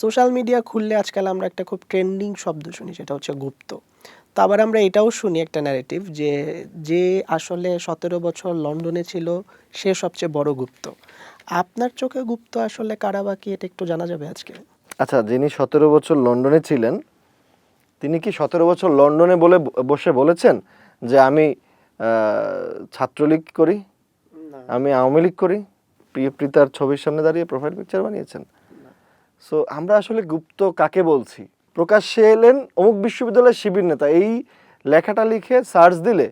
Social media খুললে আজকাল আমরা একটা খুব ট্রেন্ডিং শব্দ শুনি, সেটা হচ্ছে গুপ্ত। তো আবার আমরা এটাও শুনি একটা ন্যারেটিভ যে যে আসলে 17 বছর লন্ডনে ছিল সে সবচেয়ে বড় গুপ্ত। আপনার চোখে গুপ্ত আসলে কারা বা কি, এটা একটু জানা যাবে আজকে? আচ্ছা, যিনি 17 বছর লন্ডনে ছিলেন তিনি কি 17 বছর লন্ডনে বসে বলেছেন যে আমি ছাত্রলীগ করি, আমি আওয়ামী লীগ করি? প্রিয়প্রিতার ছবির সামনে দাঁড়িয়ে প্রোফাইল পিকচার বানিয়েছেন? সো আমরা আসলে গুপ্ত কাকে বলছি? প্রকাশ্যে এলেন অমুক বিশ্ববিদ্যালয়ের শিবির নেতা, এই লেখাটা লিখে সার্চ দিলে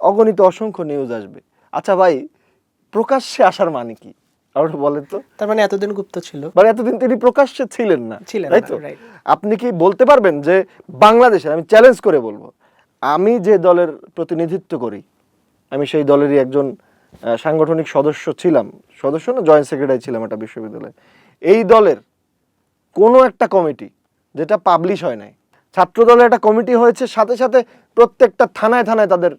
অগণিত অসংখ্য নিউজ আসবে। আচ্ছা ভাই, প্রকাশ্যে আসার মানে কি আপনি বলেন তো? তার মানে এতদিন গুপ্ত ছিল? মানে এতদিন তিনি প্রকাশ্যে ছিলেন না, তাই তো? আপনি কি বলতে পারবেন যে বাংলাদেশের, আমি চ্যালেঞ্জ করে বলবো, আমি যে দলের প্রতিনিধিত্ব করি, আমি সেই দলেরই একজন সাংগঠনিক সদস্য ছিলাম, সদস্য না জয়েন্ট সেক্রেটারি ছিলাম একটা বিশ্ববিদ্যালয়ে, এই দলের কোনো একটা কমিটি যেটা পাবলিশ হয় নাই, ছাত্র দলের একটা কমিটি হয়েছে, সাথে সাথে প্রত্যেকটা থানায় থানায় তাদের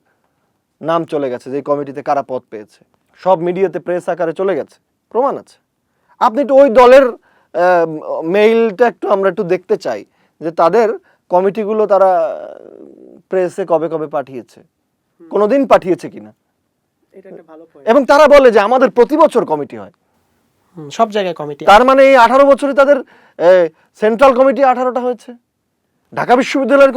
নাম চলে গেছে যে কমিটিতে কারা পদ পেয়েছে, সব মিডিয়াতে প্রেস আকারে চলে গেছে, প্রমাণ আছে। আপনি একটু ওই দলের মেইলটা আমরা একটু দেখতে চাই যে তাদের কমিটিগুলো তারা প্রেসে কবে কবে পাঠিয়েছে, কোনোদিন পাঠিয়েছে কিনা। এবং তারা বলে যে আমাদের প্রতি বছর কমিটি হয়, সব জায়গায় কমিটি। তার মানে এই 18 বছরে তাদের সেন্ট্রাল কমিটি 18টা হয়েছে, ঢাকা বিশ্ববিদ্যালয়ের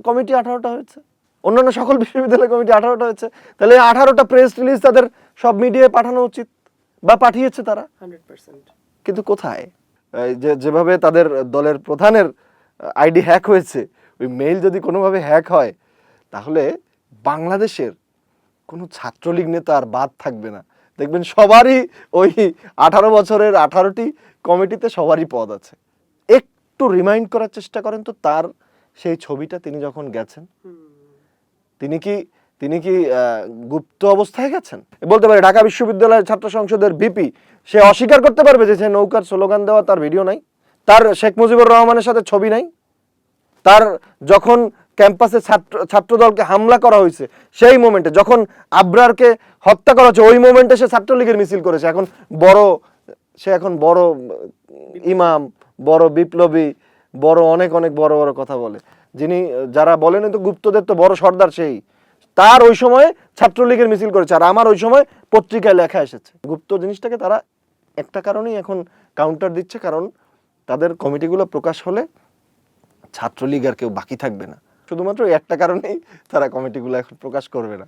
কমিটি 18টা হয়েছে, অন্যান্য সকল বিশ্ববিদ্যালয়ের কমিটি 18টা হয়েছে। তাহলে 18টা প্রেস রিলিজ তাদের সব মিডিয়ায় পাঠানো উচিত, বা পাঠিয়েছে তারা। 100%। কিন্তু কোথায়? যেভাবে তাদের দলের প্রধানের আইডি হ্যাক হয়েছে, ওই মেইল যদি কোনোভাবে হ্যাক হয় তাহলে বাংলাদেশের কোনো ছাত্রলীগ নেতা আর বাদ থাকবে না। দেখবেন সবারই ওই 18 বছরের 18টি কমিটিতে সবারই পদ আছে। একটু রিমাইন্ড করার চেষ্টা করেন তো তার সেই ছবিটা, তিনি যখন গেছেন তিনি কি গুপ্ত অবস্থায় গেছেন? বলতে পারে ঢাকা বিশ্ববিদ্যালয়ের ছাত্র সংসদের ভিপি, সে অস্বীকার করতে পারবে যে সে নৌকার স্লোগান দেওয়া তার ভিডিও নাই, তার শেখ মুজিবুর রহমানের সাথে ছবি নাই, তার যখন ক্যাম্পাসে ছাত্রদলকে হামলা করা হয়েছে সেই মোমেন্টে, যখন আবরারকে হত্যা করা হচ্ছে ওই মোমেন্টে সে ছাত্রলীগের মিছিল করেছে। সে এখন বড় ইমাম, বড় বিপ্লবী, বড় অনেক অনেক বড় বড় কথা বলে। যারা বলেন তো গুপ্তদের তো বড় সর্দার, সেই তার ওই সময় ছাত্রলীগের মিছিল করেছে, আর আমার ওই সময় পত্রিকায় লেখা এসেছে। গুপ্ত জিনিসটাকে তারা একটা কারণেই এখন কাউন্টার দিচ্ছে, কারণ তাদের কমিটিগুলো প্রকাশ হলে ছাত্রলীগ আর কেউ বাকি থাকবে না। শুধুমাত্র একটা কারণেই তারা কমিটিগুলো এখন প্রকাশ করবে না।